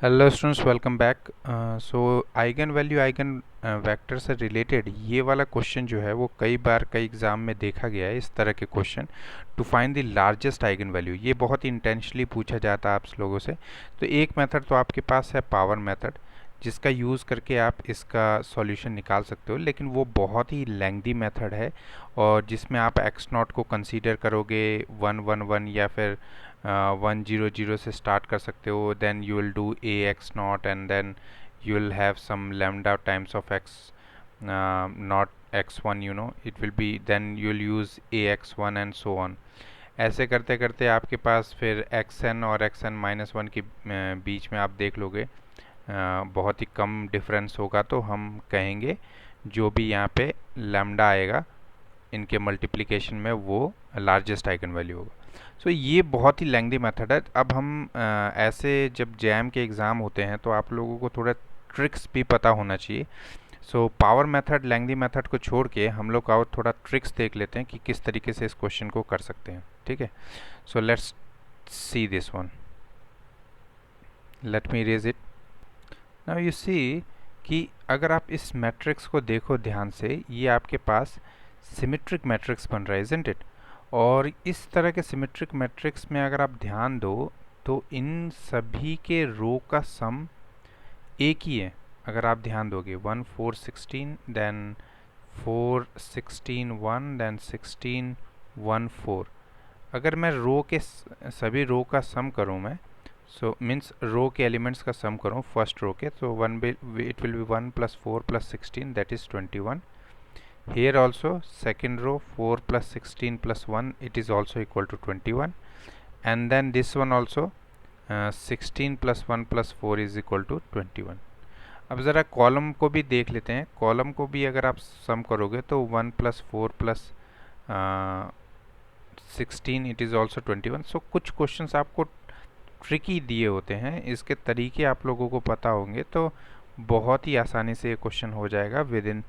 Hello students, welcome back. So eigenvalue eigenvector से related ये वाला question जो है वो कई बार कई एग्ज़ाम में देखा गया है। इस तरह के question, to find the largest eigenvalue, ये बहुत ही इंटेंशनली पूछा जाता है आप लोगों से। तो एक मेथड तो आपके पास है पावर मेथड, जिसका यूज़ करके आप इसका सॉल्यूशन निकाल सकते हो, लेकिन वो बहुत ही लेंथी मेथड है और जिसमें आप एक्स नॉट को कंसीडर करोगे 1 1 1 या फिर 1 0 0 से स्टार्ट कर सकते हो। Then you will do a X not and then you will have some lambda times of x not x1, it will be, then you will use ax1 and so on। ऐसे करते करते आपके पास फिर xn और xn-1 के बीच में आप देख लोगे बहुत ही कम डिफरेंस होगा, तो हम कहेंगे जो भी यहाँ पे लैम्डा आएगा इनके मल्टीप्लिकेशन में वो लार्जेस्ट आइगन वैल्यू होगा। सो ये बहुत ही लेंथी मेथड है। अब हम ऐसे जब जैम के एग्ज़ाम होते हैं तो आप लोगों को थोड़ा ट्रिक्स भी पता होना चाहिए। So power method, lengthy method को छोड़ के हम लोग और थोड़ा ट्रिक्स देख लेते हैं कि किस तरीके से इस क्वेश्चन को कर सकते हैं। ठीक है, so let's see this one. Let me raise it. Now you see कि अगर आप इस मैट्रिक्स को देखो ध्यान से, ये आपके पास सिमेट्रिक मैट्रिक्स बन रहा है, इज़न्ट इट? और इस तरह के सिमेट्रिक मैट्रिक्स में अगर आप ध्यान दो तो इन सभी के रो का सम एक ही है। अगर आप ध्यान दोगे 1 4 16, देन 4 16 1, देन 16 1 4। अगर मैं रो के सभी रो का सम करूं, मैं मीन्स रो के एलिमेंट्स का सम करूं फर्स्ट रो के, तो it will be 1 + 4 + 16, that is 21। Here also second row 4 + 16 + 1, it is also equal to 21, and then this one also 16 + 1 + 4 is equal to 21। अब ज़रा कॉलम को भी देख लेते हैं। कॉलम को भी अगर आप सम करोगे तो 1 + 4 + 16 इट इज़ ऑल्सो 21। सो कुछ क्वेश्चंस आपको ट्रिकी दिए होते हैं, इसके तरीके आप लोगों को पता होंगे तो बहुत ही आसानी से ये क्वेश्चन हो जाएगा within,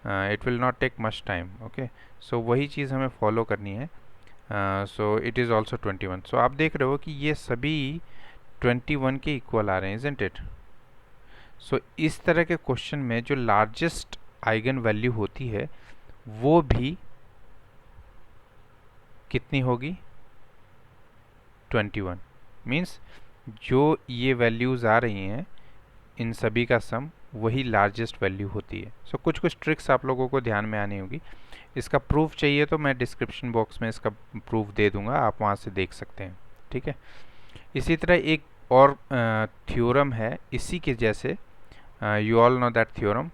it will not take much time. Okay, so वही चीज़ हमें फॉलो करनी है। So it is also 21। So आप देख रहे हो कि ये सभी 21 के इक्वल आ रहे हैं, इज़न्ट इट? सो इस तरह के क्वेश्चन में जो लार्जेस्ट आइगन वैल्यू होती है वो भी कितनी होगी? 21। मीन्स जो ये वैल्यूज़ आ रही हैं इन सभी का सम वही लार्जेस्ट वैल्यू होती है। सो कुछ कुछ ट्रिक्स आप लोगों को ध्यान में आनी होगी। इसका प्रूफ चाहिए तो मैं डिस्क्रिप्शन बॉक्स में इसका प्रूफ दे दूंगा, आप वहाँ से देख सकते हैं। ठीक है, इसी तरह एक और थ्योरम है इसी के जैसे, you all know that theorem,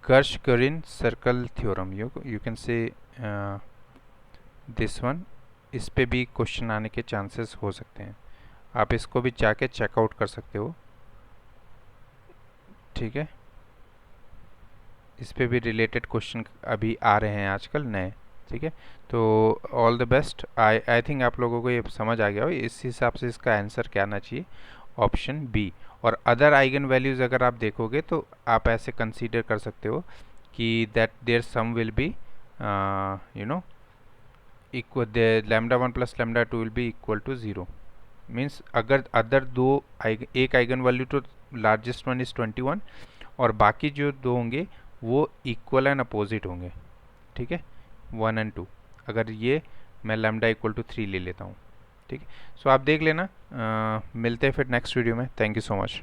Gershgorin circle theorem, you can say this one। इस पे भी क्वेश्चन आने के चांसेस हो सकते हैं, आप इसको भी जाके चेकआउट कर सकते हो। ठीक है, इस पे भी रिलेटेड क्वेश्चन अभी आ रहे हैं आजकल नए। ठीक है, तो all the best. I think आप लोगों को ये समझ आ गया हो। इस हिसाब से इसका आंसर क्या आना चाहिए? Option B. और अदर आइगन वैल्यूज़ अगर आप देखोगे तो आप ऐसे कंसीडर कर सकते हो कि that their sum will be equal, the λ1 + λ2 will be equal to 0। Means अगर अदर दो एक आइगन वैल्यू तो लार्जेस्ट वन इज़ 21 और बाकी जो दो होंगे वो इक्वल एंड अपोजिट होंगे। ठीक है, 1 और 2। अगर ये मैं λ = 3 ले लेता हूँ। ठीक है, सो आप देख लेना। मिलते हैं फिर नेक्स्ट वीडियो में। Thank you so much.